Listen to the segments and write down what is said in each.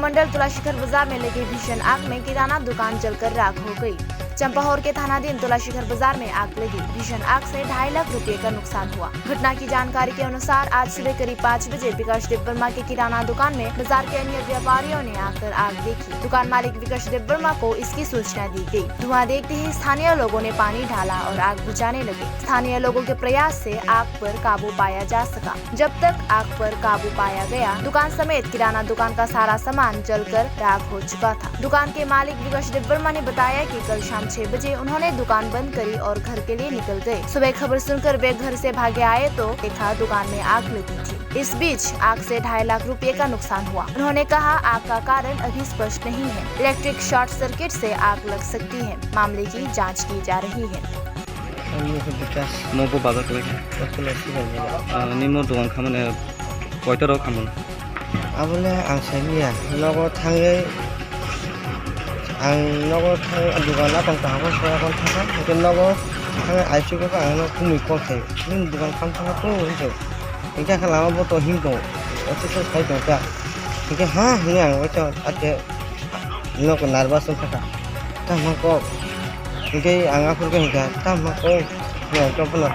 मंडल तुलाशिखर बाजार में लगी भीषण आग में किराना दुकान जलकर राख हो गई। चंपाहोर के थानाधीन तुलाशिखर बाजार में आग लगी। भीषण आग से 2.5 लाख रुपए का नुकसान हुआ। घटना की जानकारी के अनुसार आज सुबह करीब 5 बजे विकास देव वर्मा के किराना दुकान में बाजार के अन्य व्यापारियों ने आकर आग देखी। दुकान मालिक विकास देव वर्मा को इसकी सूचना दी गई। धुआं देखते ही स्थानीय लोगों ने पानी डाला और आग बुझाने लगे। स्थानीय लोगों के प्रयास से आग पर काबू पाया जा सका। जब तक आग पर काबू पाया गया, दुकान समेत किराना दुकान का सारा सामान जलकर राख हो चुका था। दुकान के मालिक विकास देव वर्मा ने बताया कि कल शाम 6 बजे उन्होंने दुकान बंद करी और घर के लिए निकल गए। सुबह खबर सुनकर वे घर से भागे आए तो देखा दुकान में आग लगी थी। इस बीच आग से 2.5 लाख रुपए का नुकसान हुआ। उन्होंने कहा आग का कारण अभी स्पष्ट नहीं है। इलेक्ट्रिक शॉर्ट सर्किट से आग लग सकती है। मामले की जाँच की जा रही है। नौबो बाजार निमो दुकान खामाने कयटाराव खामोन आबोले आं साइलिया नगो थाङै आं नगो थाङै दुकाना दंखाहाबो सयागन थाङा ओके नगो थाङै आइसुको आं कुमै कलखाय नों दुकान खामथाङा तो हिजौ इनका खालामाबो तो हिंदौ अथिसो साइदौ दा इनका हा हिं आं वचो आते नगो नारबासन थाखा तामाको इनके आंगाफोरखौ हिंगा तामाको नगो फुना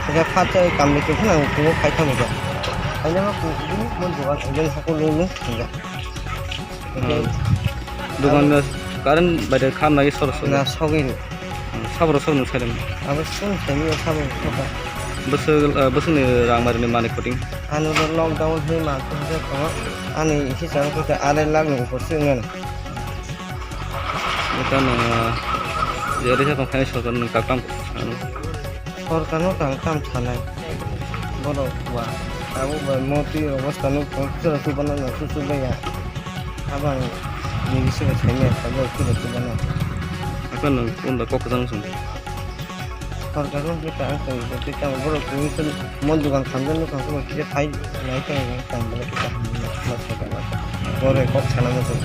इनका फाचा कामनिखौ फुना को खायथामो Hanya aku ini menjual dan aku lulus enggak. दुकान कारण बायदे खामनाय सरस ना सगैनो साबर सरनो साइदों आबो सों साइनि साबर सका बोसोरनि रां मारिनो माने कटिं आनो लकडाउन हे मा को खमा आनि इसे जानो को 2.5 लाख नो खरस ngन এটা না जेरै जागोन फाइनान्स सरकारनि काम सरकारनो काम थानाय बर'वा आबो मति अवस्थानो खरस बनानो सुसुबैया abang ini sih saya kalau sudah mana akan unda kok langsung kalau kita angkat itu kita baru itu mau dugaan sambil kalau kita fight naik kan tambah kita masuk kan boleh kok sana masuk